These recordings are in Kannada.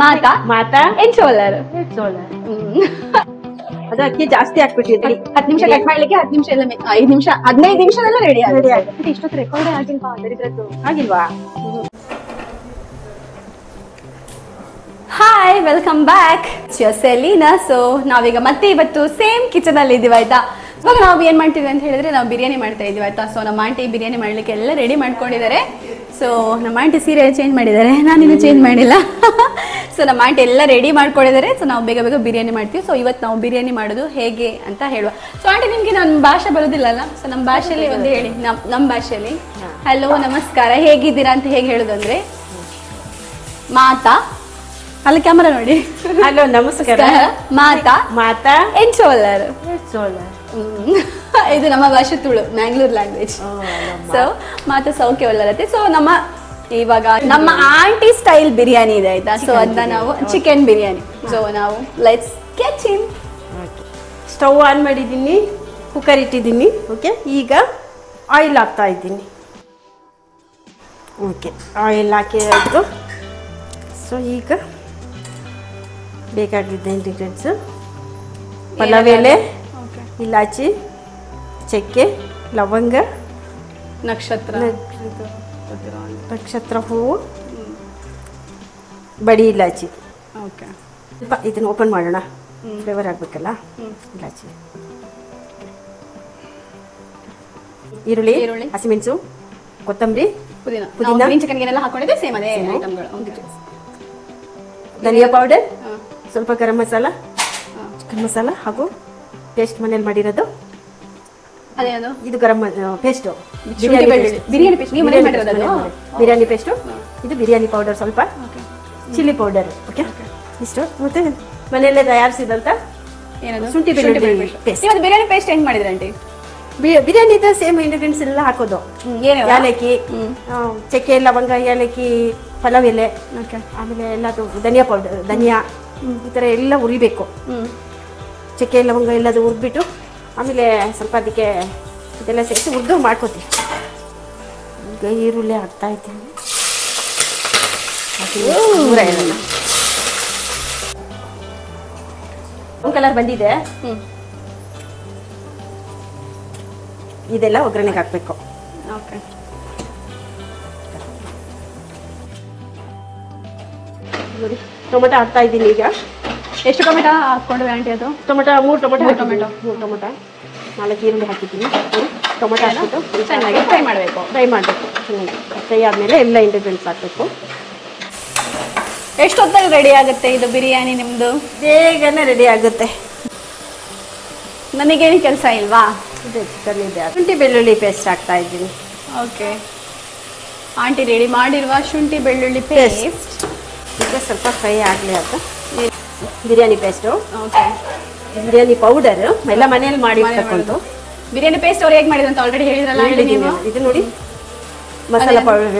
ಮಾತಾ ಮಾತಾ ಎನ್ಸೋಲರ್ ಅದು ಅಕ್ಕಿ ಜಾಸ್ತಿ ಹಾಕ್ಬಿಟ್ಟಿದ್ರಿ. 10 ನಿಮಿಷ ಕಟ್ ಮಾಡ್ಲಿಕ್ಕೆ 10 ನಿಮಿಷ ಇಲ್ಲ 5 ನಿಮಿಷ 15 ನಿಮಿಷದಲ್ಲ ರೆಡಿ ಆಗುತ್ತೆ. ಇಷ್ಟೊತ್ತು ರೆಕಾರ್ಡ್ ಆಗಿಲ್ವಾ ಅದರದ್ದು ಆಗಿಲ್ವಾ? Hi welcome back Selina. So ನಾವೀಗ ಮತ್ತೆ ಇವತ್ತು ಸೇಮ್ ಕಿಚನ್ ಅಲ್ಲಿ ಇದೀವಿ ಆಯ್ತಾ. ಇವಾಗ ನಾವು ಏನ್ ಮಾಡ್ತೀವಿ ಅಂತ ಹೇಳಿದ್ರೆ ನಾವು ಬಿರಿಯಾನಿ ಮಾಡ್ತಾ ಇದೀವಿ ಆಯ್ತಾ. ಸೊ ನಮ್ಮ ಆಂಟಿ ಬಿರಿಯಾನಿ ಮಾಡ್ಲಿಕ್ಕೆ ಎಲ್ಲ ರೆಡಿ ಮಾಡ್ಕೊಂಡಿದ್ದಾರೆ. ಸೊ ನಮ್ಮ ಆಂಟಿ ಸೀರೆ ಚೇಂಜ್ ಮಾಡಿದ್ದಾರೆ, ನಾನಿನ್ನು ಚೇಂಜ್ ಮಾಡಿಲ್ಲ. ಸೊ ನಮ್ಮ ಆಂಟಿ ಎಲ್ಲ ರೆಡಿ ಮಾಡ್ಕೊಂಡಿದ್ದಾರೆ. ಸೊ ನಾವು ಬೇಗ ಬೇಗ ಬಿರಿಯಾನಿ ಮಾಡ್ತೀವಿ. ಸೊ ಇವತ್ತು ನಾವು ಬಿರಿಯಾನಿ ಮಾಡೋದು ಹೇಗೆ ಅಂತ ಹೇಳುವ. ಸೊ ಆಂಟಿ ನಿಮ್ಗೆ ನನ್ನ ಭಾಷೆ ಬರೋದಿಲ್ಲಲ್ಲ, ಸೊ ನಮ್ಮ ಭಾಷೆಯಲ್ಲಿ ಒಂದು ಹೇಳಿ. ನಮ್ಮ ಭಾಷೆಯಲ್ಲಿ ಹಲೋ ನಮಸ್ಕಾರ ಹೇಗಿದ್ದೀರಾ ಅಂತ ಹೇಗೆ ಹೇಳುದಂದ್ರೆ ಮಾತಾ ಅಲ್ಲಿ ಕ್ಯಾಮರಾ ನೋಡಿ. ಹಲೋ ನಮಸ್ಕಾರ ಮಾತಾ ಮಾತಾ ಎನ್ಸೋಲರ್. ಇದು ನಮ್ಮ ಭಾಷೆ ತುಳು, ಮ್ಯಾಂಗ್ಳೂರ್ ಲ್ಯಾಂಗ್ವೇಜ್. ಸೊ ಮಾತಾ ಸೌಖ್ಯ ಒಲ್ಲರತ್ತೆ. ಸೊ ಇವಾಗ ನಮ್ಮ ಆಂಟಿ ಸ್ಟೈಲ್ ಬಿರಿಯಾನಿ ಇದೆ ಆಯ್ತಾ. ಸೊ ಅದನ್ನ ನಾವು ಚಿಕನ್ ಬಿರಿಯಾನಿ. ಸೊ ನಾವು let's get in. Stove on ಮಾಡಿದ್ದೀನಿ, ಕುಕ್ಕರ್ ಇಟ್ಟಿದ್ದೀನಿ. ಓಕೆ, ಈಗ ಆಯಿಲ್ ಹಾಕ್ತಾ ಇದ್ದೀನಿ. ಓಕೆ, ಆಯಿಲ್ ಹಾಕಿದ್ದು. ಸೊ ಈಗ ಬೇಕಾಗಿದ್ದ ಇಂಗ್ರೀಡಿಯೆಂಟ್ಸು ಪಲಾವ್ ಎಲೆ, ಇಲಾಚಿ, ಚಕ್ಕೆ, ಲವಂಗ, ನಕ್ಷತ್ರ ಹೂವು, ಬಡಿ ಇಲಾಚಿ. ಓಕೆ, ಇದನ್ನು ಓಪನ್ ಮಾಡೋಣ, ಫ್ಲೇವರ್ ಆಗಬೇಕಲ್ಲ. ಇಲಾಚಿ, ಈರುಳ್ಳಿ, ಹಸಿಮೆಣಸು, ಕೊತ್ತಂಬರಿ, ಪುದೀನ. ಚಿಕನ್ಗೆಲ್ಲ ಹಾಕೊಂಡಿದ್ದೆ ಸೇಮ್ ಅದೇ ಐಟಮ್ಗಳು. ಧನಿಯಾ ಪೌಡರ್, ಸ್ವಲ್ಪ ಗರಂ ಮಸಾಲ, ಚಿಕನ್ ಮಸಾಲ ಹಾಗೂ ಪೇಸ್ಟ್ ಮನೇಲಿ ಮಾಡಿರೋದು. ಅದೇನು ಇದು ಗರಂ ಪೇಸ್ಟು, ಬಿರಿಯಾನಿ ಪೇಸ್ಟ್ ನೀವು ಮನೇಲಿ ಮಾಡಿರೋದು. ಬಿರಿಯಾನಿ ಪೇಸ್ಟು, ಇದು ಬಿರಿಯಾನಿ ಪೌಡರ್, ಸ್ವಲ್ಪ ಚಿಲ್ಲಿ ಪೌಡರ್. ಓಕೆ, ಇಷ್ಟು. ಮತ್ತೆ ಮನೆಯಲ್ಲೇ ತಯಾರಿಸಿದಂತ ಏನದು ಶುಂಠಿ ಬೆಳ್ಳುಳ್ಳಿ ಪೇಸ್ಟ್. ಇವತ್ತು ಬಿರಿಯಾನಿ ಪೇಸ್ಟ್ ಹೆಂಗ್ ಮಾಡಿದ್ರಿ ಆಂಟಿ? ಬಿರಿಯಾನಿದ ಸೇಮ್ ಇಂಗ್ರೀಡಿಯೆಂಟ್ಸ್ ಎಲ್ಲ ಹಾಕೋದು. ಏಲಕ್ಕಿ, ಚಕ್ಕೆ, ಲವಂಗ, ಏಲಕ್ಕಿ, ಪಲಾವ್ ಎಲೆ, ಆಮೇಲೆ ಎಲ್ಲದು ಧನಿಯಾ ಪೌಡರ್, ಧನಿಯಾ, ಈ ಥರ ಎಲ್ಲ ಉರಿಬೇಕು. ಚಕ್ಕೆ ಲವಂಗ ಎಲ್ಲದು ಹುರಿದ್ಬಿಟ್ಟು ಆಮೇಲೆ ಸ್ವಲ್ಪ ಅದಕ್ಕೆ ಇದೆಲ್ಲ ಸೇರಿಸಿ ಹುರಿದು ಮಾಡ್ಕೋತೀವಿ. ಈಗ ಈರುಳ್ಳಿ ಹಾಕ್ತಾ ಇದ್ದೀನಿ. ಒಂದು ಕಲರ್ ಬಂದಿದೆ. ಇದೆಲ್ಲ ಒಗ್ಗರಣೆಗೆ ಹಾಕಬೇಕು. ಓಕೆ, ನೋಡಿ ಟೊಮೆಟೊ ಹಾಕ್ತಾ ಇದ್ದೀನಿ. ಈಗ ಎಷ್ಟು ಟೊಮೆಟೊ ಹಾಕ್ಕೊಂಡ್ವಿ ಆಂಟಿ? ಅದು ಮೂರು ಟೊಮೆಟೊ 4 ಈರುಳ್ಳಿ ಹಾಕಿದ್ದೀನಿ. ಟೊಮೆಟೊ ಹಾಕ್ಬಿಟ್ಟು ಚೆನ್ನಾಗಿ ಫ್ರೈ ಮಾಡಬೇಕು. ಚೆನ್ನಾಗಿ ಫ್ರೈ ಆದಮೇಲೆ ಎಲ್ಲ ಇಂಗ್ರೀಡಿಯೆಂಟ್ಸ್ ಹಾಕಬೇಕು. ಎಷ್ಟೊತ್ತಲ್ಲಿ ರೆಡಿ ಆಗುತ್ತೆ ಇದು ಬಿರಿಯಾನಿ ನಿಮ್ಮದು? ಬೇಗನೆ ರೆಡಿ ಆಗುತ್ತೆ. ನನಗೇನು ಕೆಲಸ ಇಲ್ವಾ? ಇದೆ ಚಿಕನ್ ಇದೆ. ಶುಂಠಿ ಬೆಳ್ಳುಳ್ಳಿ ಪೇಸ್ಟ್ ಹಾಕ್ತಾ ಇದ್ದೀನಿ. ಓಕೆ, ಆಂಟಿ ರೆಡಿ ಮಾಡಿರುವ ಶುಂಠಿ ಬೆಳ್ಳುಳ್ಳಿ ಪೇಸ್ಟ್. ಈಗ ಸ್ವಲ್ಪ ಫ್ರೈ ಆಗಲಿ ಅಂತ biryani paste. Okay, biryani powder ಎಲ್ಲ ಮನೆಯಲ್ಲಿ ಮಾಡಿ ತಗೊಂಡು. ಬಿರಿಯಾನಿ ಪೇಸ್ಟ್ ಅವ್ರು ಹೇಗೆ ಮಾಡಿದ್ರು ಅಂತ ಆಲ್ರೆಡಿ ಹೇಳಿದ್ರಲ್ಲ. ಇದು ನೋಡಿ ಮಸಾಲ ಪೌಡರ್,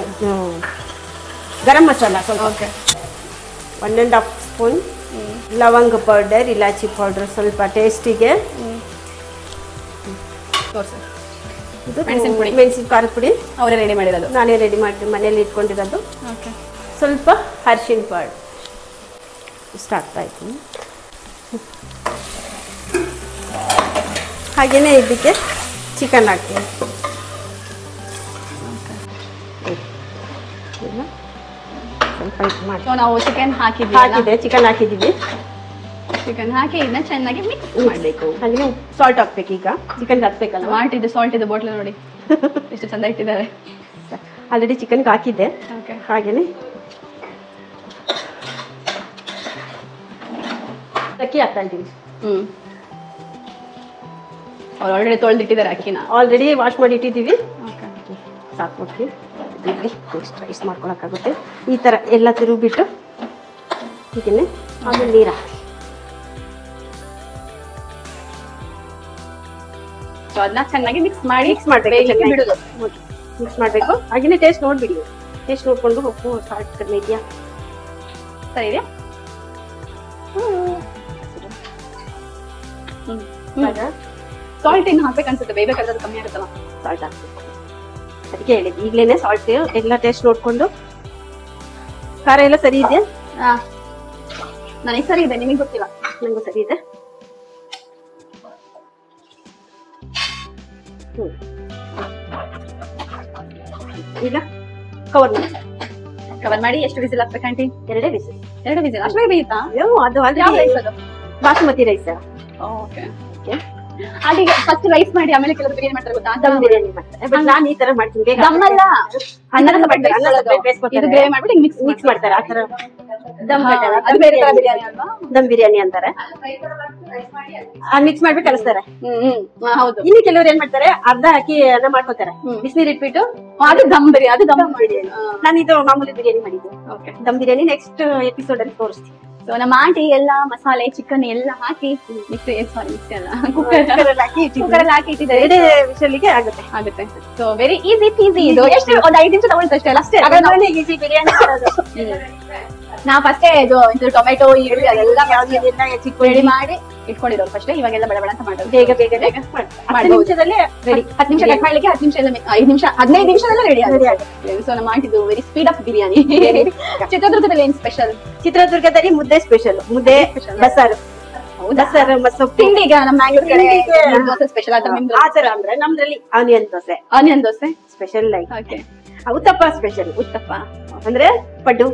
ಗರಂ ಮಸಾಲ ಸ್ವಲ್ಪ. ಓಕೆ, 1.5 ಸ್ಪೂನ್ ಲವಂಗ ಪೌಡರ್, ಇಲಾಚಿ ಪೌಡರ್ ಸ್ವಲ್ಪ ಟೇಸ್ಟಿಗೆ. ಇದು ಮೆಣಸಿನ ಖಾರದ ಪುಡಿ ಅವರೇ ರೆಡಿ ಮಾಡಿರೋದು, ನಾನೇ ರೆಡಿ ಮಾಡಿ ಮನೇಲಿ ಇಟ್ಕೊಂಡಿರೋದು. ಓಕೆ, ಸ್ವಲ್ಪ ಅರಿಶಿನ ಪೌಡರ್ ಇಷ್ಟ ಆಗ್ತಾ ಇದ್ದೀನಿ. ಹಾಗೆಯೇ ಇದಕ್ಕೆ ಚಿಕನ್ ಹಾಕ್ತೀನಿ. ಸ್ವಲ್ಪ ಇದು ಮಾಡಿ ನಾವು ಚಿಕನ್ ಹಾಕಿದ್ದೆ, ಚಿಕನ್ ಹಾಕಿದ್ದೀವಿ. ಚಿಕನ್ ಹಾಕಿ ಇದನ್ನ ಚೆನ್ನಾಗಿ ಮಿಕ್ಸ್ ಮಾಡಬೇಕು. ಹಾಗೆ ಸಾಲ್ಟ್ ಹಾಕ್ಬೇಕು. ಈಗ ಚಿಕನ್ಗೆ ಹಾಕ್ಬೇಕಲ್ಲ. ಮಾಡಿದ್ದು ಸಾಲ್ಟ್ ಇದೆ ಬಾಟ್ಲ್ ನೋಡಿ ಎಷ್ಟು ಚಂದ ಇಟ್ಟಿದ್ದಾರೆ. ಆಲ್ರೆಡಿ ಚಿಕನ್ಗೆ ಹಾಕಿದ್ದೆ. ಓಕೆ, ಹಾಗೇನೆ ಅಕ್ಕಿ ಹಾಕ್ತಾ ಇದ್ದೀವಿ. ಅವ್ರು ಆಲ್ರೆಡಿ ತೊಳೆದಿಟ್ಟಿದ್ದಾರೆ ಅಕ್ಕಿನ. ಆಲ್ರೆಡಿ ವಾಶ್ ಮಾಡಿ ಇಟ್ಟಿದ್ದೀವಿ. ಓಕೆ, ಸಾಕು. ನೆಕ್ಸ್ಟ್ ರೈಸ್ ಮಾಡ್ಕೊಳಕ್ಕಾಗುತ್ತೆ. ಈ ಥರ ಎಲ್ಲ ತಿರುಗಿಬಿಟ್ಟು ಹೀಗೇನೆ ಆಮೇಲೆ ನೀರು ಹಾಕಿ ಅದನ್ನ ಚೆನ್ನಾಗಿ ಮಿಕ್ಸ್ ಮಾಡಬೇಕು. ಮಿಕ್ಸ್ ಮಾಡಬೇಕು. ಹಾಗೆಯೇ ಟೇಸ್ಟ್ ನೋಡ್ಬಿಡಿ. ಟೇಸ್ಟ್ ನೋಡ್ಕೊಂಡು ಉಪ್ಪು ಸಾಲ್ಟ್ ಕಡಿಮೆ ಇದೆಯಾ, ಸರಿ ಇದೆಯಾ? ಸಾಲ್ಟ್ ಇನ್ನು ಹಾಕ್ಬೇಕು ಅನ್ಸುತ್ತೆ, ಬೇಯ್ಬೇಕಾದ್ರೆ ಕಮ್ಮಿ ಆಗುತ್ತಲ್ಲ. ಸಾಲ್ಟ್ ಹಾಕ್ಬೇಕು. ಅದಕ್ಕೆ ಹೇಳಿದ್ದು ಈಗಲೇ ಸಾಲ್ಟ್ ಎಲ್ಲ ಟೇಸ್ಟ್ ನೋಡ್ಕೊಂಡು ಖಾರ ಎಲ್ಲ ಸರಿ ಇದೆ ನನಗೆ ಸರಿ ಇದೆ, ನಿಮಗೆ ಗೊತ್ತಿಲ್ಲ. ನಂಗೂ ಸರಿ ಇದೆ. ಈಗ ಕವರ್ ಮಾಡಿ ಎಷ್ಟು ವಿಸಿಲ್ ಹಾಕ್ಬೇಕು ಆಂಟಿ? 2 ವಿಸಿಲ್. 2 ವಿಸಿಲ್ ಅಷ್ಟೇ ಬೇಯುತ್ತಾ? ಅದು ಯಾವ ರೈಸ್ ಅದು? Basmati rice. Okay. Aunty first rice ಮಾಡಿ ಆಮೇಲೆ ಕೆಲವರು ಬಿರಿಯಾನಿ ಮಾಡ್ತಾರೆ ಗೊತ್ತಾ? ದಮ್ ಬಿರಿಯಾನಿ ಮಾಡ್ತಾರೆ. ಬಟ್ ನಾನು ಈ ತರ ಮಾಡ್ತೀನಿ. ಬೇಗ ದಮ್ ಅಲ್ಲ, ಅನ್ನನ ಬೇಯಿಸ್ಕೊತಾರೆ, ಗ್ರೇವಿ ಮಾಡ್ಬಿಟ್ಟು ಮಿಕ್ಸ್ ಮಾಡ್ತಾರೆ. ಆ ತರ ದಮ್ ಅದು ಬೇರೆ ತರ ಬಿರಿಯಾನಿ ಅಲ್ವಾ? ದಮ್ ಬಿರಿಯಾನಿ ಅಂತಾರೆ. ಮಿಕ್ಸ್ ಮಾಡ್ಬಿಟ್ಟು ಕಳಿಸ್ತಾರೆ. ಹೌದು. ಇನ್ನು ಕೆಲವರು ಏನ್ ಮಾಡ್ತಾರೆ, ಅರ್ಧ ಹಾಕಿ ಅನ್ನ ಮಾಡ್ಕೋತಾರೆ, ಬಿಸಿನೀರ್ ಇಟ್ಬಿಟ್ಟು. ಅದು ದಮ್ ಬಿರಿಯಾನಿ, ಅದು ದಮ್ ಬಿರಿಯಾನಿ. ನಾನು ಇದು ಮಾಮೂಲಿ ಬಿರಿಯಾನಿ ಮಾಡಿದ್ದೆ. ದಮ್ ಬಿರಿಯಾನಿ ನೆಕ್ಸ್ಟ್ ಎಪಿಸೋಡ್ ಅಲ್ಲಿ ತೋರಿಸ್ತೀನಿ. ಸೊ ನಮ್ಮ ಆಂಟಿ ಎಲ್ಲ ಮಸಾಲೆ ಚಿಕನ್ ಎಲ್ಲ ಹಾಕಿ ಮಿಕ್ಸಿ ಅಲ್ಲ ಕುಕ್ಕರ್ ಹಾಕಿ ಇಟ್ಟಿದ್ದಾರೆ. 2 ವಿಷಲಿಗೆ ಆಗುತ್ತೆ. So very easy peasy. ಇದು ಎಷ್ಟು ಒಂದು 5 ನಿಮಿಷ ತಗೊಳ್ತಾ ಅಷ್ಟೇ ಅಲ್ಲ? ಅಷ್ಟೇ ಈಸಿ ಬಿರಿಯಾನಿ ಮಾಡೋದು. ನಾ ಫಸ್ಟೇ ಇದು ಟೊಮೆಟೊ ಈರುಳ್ಳಿ ಅದೆಲ್ಲ ರೆಡಿ ಮಾಡಿ ಇಟ್ಕೊಂಡಿರೋದು ಫಸ್ಟ್. ಇವಾಗೆಲ್ಲ ಬಡ ಅಂತ ಮಾಡೋದು. ಬೇಗ 10 ನಿಮಿಷದಲ್ಲೇ ರೆಡಿ. 10 ನಿಮಿಷ ಕಟ್ ಮಾಡ್ಲಿಕ್ಕೆ 10 ನಿಮಿಷ 5 ನಿಮಿಷ 15 ನಿಮಿಷದಲ್ಲೇ ರೆಡಿ ಆಗುತ್ತೆ. ಸೊ ನಮ್ಮ ಆಂಟಿದು ವೆರಿ ಸ್ಪೀಡ್ ಅಪ್ ಬಿರಿಯಾನಿ. ಚಿತ್ರದುರ್ಗದಲ್ಲಿ ಏನ್ ಸ್ಪೆಷಲ್? ಚಿತ್ರದುರ್ಗದಲ್ಲಿ ಮುದ್ದೆ ಸ್ಪೆಷಲ್. ಮುದ್ದೆ ಬಸ್ಸಾರು, ಬಸ್ಸಾರು ಮಸೊಪ್ಪು. ತಿಂಡಿಗೆ ನಮ್ಮ ಮ್ಯಾಂಗ್ಳೂರ್ ಕಡೆ ದೋಸೆ ಸ್ಪೆಷಲ್ ಆದ್ರೆ ನಿಮ್ದು ಆ ತರ ಅಂದ್ರೆ ನಮ್ದ್ರಲ್ಲಿ onion dosa special. Okay. Uttappa special. Uttappa ಅಂದ್ರೆ ಪಡ್ಡು.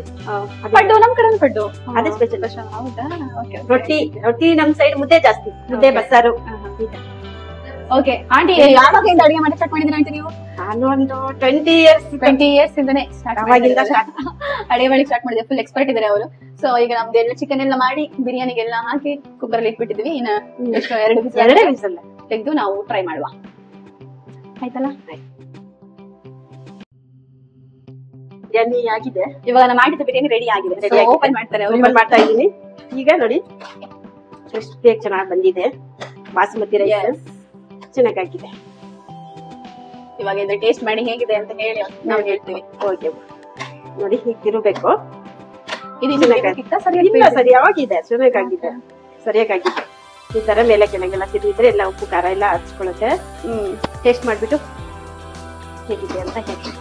ನಮ್ ಕಡೆ ಪಡ್ಡು ಅದೇ ಸ್ಪೆಷಲ್. ಹೌದಾ? ರೊಟ್ಟಿ ನಮ್ ಸೈಡ್ ಮುದ್ದೆ ಜಾಸ್ತಿ. ಮುದ್ದೆ ಬಸ್ಸಾರು. ಓಕೆ. ಆಂಟಿ ಯಾವಾಗಿಂದ ಅಡಿಗೆ ಮಾಡಿ ಸ್ಟಾರ್ಟ್ ಮಾಡಿದ್ರಿ ಆಂಟಿ ನೀವು? ನಾನು ಒಂದು 20 ಇಯರ್ಸ್ ಇಂದಾನೆ ಅಡಿಗೆ ಮಾಡಿ ಸ್ಟಾರ್ಟ್ ಮಾಡಿದೆ. ಫುಲ್ ಎಕ್ಸ್ಪರ್ಟ್ ಇದಾರೆ ಅವರು. ಸೊ ಈಗ ನಮ್ದೆಲ್ಲ ಚಿಕನ್ ಎಲ್ಲ ಮಾಡಿ ಬಿರಿಯಾನಿಗೆಲ್ಲ ಹಾಕಿ ಕುಕ್ಕರ್ ಅಲ್ಲಿ ಇಟ್ಬಿಟ್ಟಿದ್ವಿ. ಇನ್ನ ಎಷ್ಟು 2 ವಿಸಿಲ್ ತೆಗೆದು ನಾವು ಟ್ರೈ ಮಾಡುವ. ಆಯ್ತಲ್ಲ? ಬಿರಿಯಾನಿ ಆಗಿದೆ. ಇವಾಗ ನಮ್ಮ ಆಂಟಿದ ಬಿರಿಯಾನಿ ರೆಡಿ ಆಗಿದೆ. ಓಪನ್ ಮಾಡ್ತಾರೆ. ಓಪನ್ ಮಾಡ್ತಾ ಇದ್ದೀನಿ. ಈಗ ನೋಡಿ ಎಷ್ಟು ಬೇಗ ಚೆನ್ನಾಗಿ ಬಂದಿದೆ. ಬಾಸುಮತಿ ರೈಸ್ ಚೆನ್ನಾಗಾಗಿದೆ. ಇವಾಗ ಇದು ಟೇಸ್ಟ್ ಮಾಡಿ ಹೇಗಿದೆ ಅಂತ ಹೇಳಿ ನಾವು ಹೇಳ್ತೀವಿ. ಓಕೆ. ನೋಡಿ ಹೀಗೆ ತಿರುಗಬೇಕು. ಇದು ಸರಿಯಾಗಿದೆ. ಚೆನ್ನಾಗಾಗಿದೆ. ಸರಿಯಾಗಿದೆ. ಈ ತರ ಮೇಲೆ ಕೆಳಗೆಲ್ಲ ತಿರುಗಿದ್ರೆ ಎಲ್ಲ ಉಪ್ಪು ಖಾರ ಎಲ್ಲ ಹಚ್ಕೊಳ್ಳುತ್ತೆ. ಟೇಸ್ಟ್ ಮಾಡ್ಬಿಟ್ಟು ಹೇಗಿದೆ ಅಂತ ಹೇಳಿ.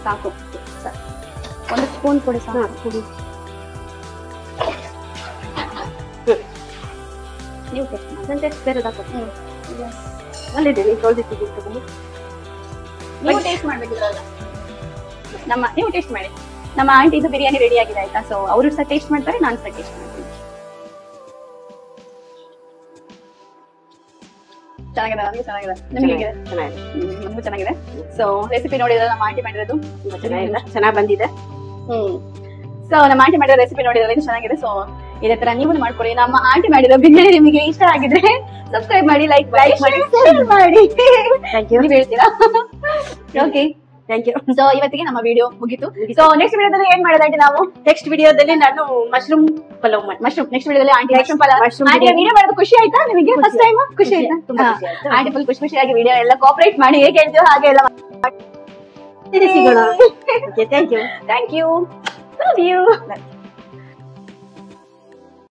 ಸಾಕು, ಒಂದು ಸ್ಪೂನ್ ಕೊಡಿ. ನೀವು ಟೇಸ್ಟ್ ಮಾಡಿ. ಟೇಸ್ಟ್ ಬೇರೆ ಅಲ್ಲಿದೆ. ನೀವು ಟೇಸ್ಟ್ ಮಾಡ್ಬೇಕಿದ್ರಲ್ಲ. ನೀವು ಟೇಸ್ಟ್ ಮಾಡಿ. ನಮ್ಮ ಆಂಟಿ ಇದು ಬಿರಿಯಾನಿ ರೆಡಿ ಆಗಿದೆ ಆಯ್ತಾ? ಸೊ ಅವರು ಸಹ ಟೇಸ್ಟ್ ಮಾಡ್ತಾರೆ, ನಾನು ಸಹ ಟೇಸ್ಟ್ ಮಾಡ್ತೀನಿ. ಚೆನ್ನಾಗಿದೆ. ನಿಮಗೆ ನಮಗೂ ಚೆನ್ನಾಗಿದೆ. ಸೊ ರೆಸಿಪಿ ನೋಡಿದ್ರೆ ನಮ್ಮ ಆಂಟಿ ಮಾಡಿರೋದು ಚೆನ್ನಾಗಿ ಬಂದಿದೆ. ಸೊ ನಮ್ಮ ಆಂಟಿ ಮಾಡಿರೋ ರೆಸಿಪಿ ನೋಡಿದ್ರೆ ಇದು ಚೆನ್ನಾಗಿದೆ. ಸೊ ಇದೇ ತರ ನೀವು ಮಾಡ್ಕೊಳ್ಳಿ. ನಮ್ಮ ಆಂಟಿ ಮಾಡಿರೋ ಬಿರಿಯಾನಿ ನಿಮಗೆ ಇಷ್ಟ ಆಗಿದ್ರೆ ಸಬ್ಸ್ಕ್ರೈಬ್ ಮಾಡಿ, ಲೈಕ್ ಮಾಡಿ, ಶೇರ್ ಮಾಡಿ. ನೀವು ಹೇಳ್ತೀರಾ? Okay, thank you. ಸೊ ಇವತ್ತಿಗೆ ನಮ್ಮ ವಿಡಿಯೋ ಮುಗಿತು. ಸೊ ನೆಕ್ಸ್ಟ್ ವಿಡಿಯೋದಲ್ಲಿ ಏನ್ ಮಾಡೋದಂటే ನಾವು ನೆಕ್ಸ್ಟ್ ವಿಡಿಯೋದಲ್ಲಿ ನಾನು ಮಶ್ರೂಮ್ ಪಲಾವ್ ನೆಕ್ಸ್ಟ್ ವಿಡಿಯೋದಲ್ಲಿ ಆಂಟಿ ಮಶ್ರೂಮ್ ಪಲಾವ್ ವಿಡಿಯೋ ಮಾಡೋದು ಖುಷಿ ಆಯ್ತಾ ನಿಮಗೆ? ಫಸ್ಟ್ ಟೈಮ್ ಖುಷಿ ಆಯ್ತಾ? ಆಂಟಿ ಫುಲ್ ಖುಷಿಯಾಗಿ ವಿಡಿಯೋ ಎಲ್ಲ ಕೋಆಪರೇಟ್ ಮಾಡಿ ಹೇಗೆ ಹೇಳ್ತೀವೋ ಹಾಗೆ ಎಲ್ಲ ಸಿಗೋಣ. Thank you. Love you.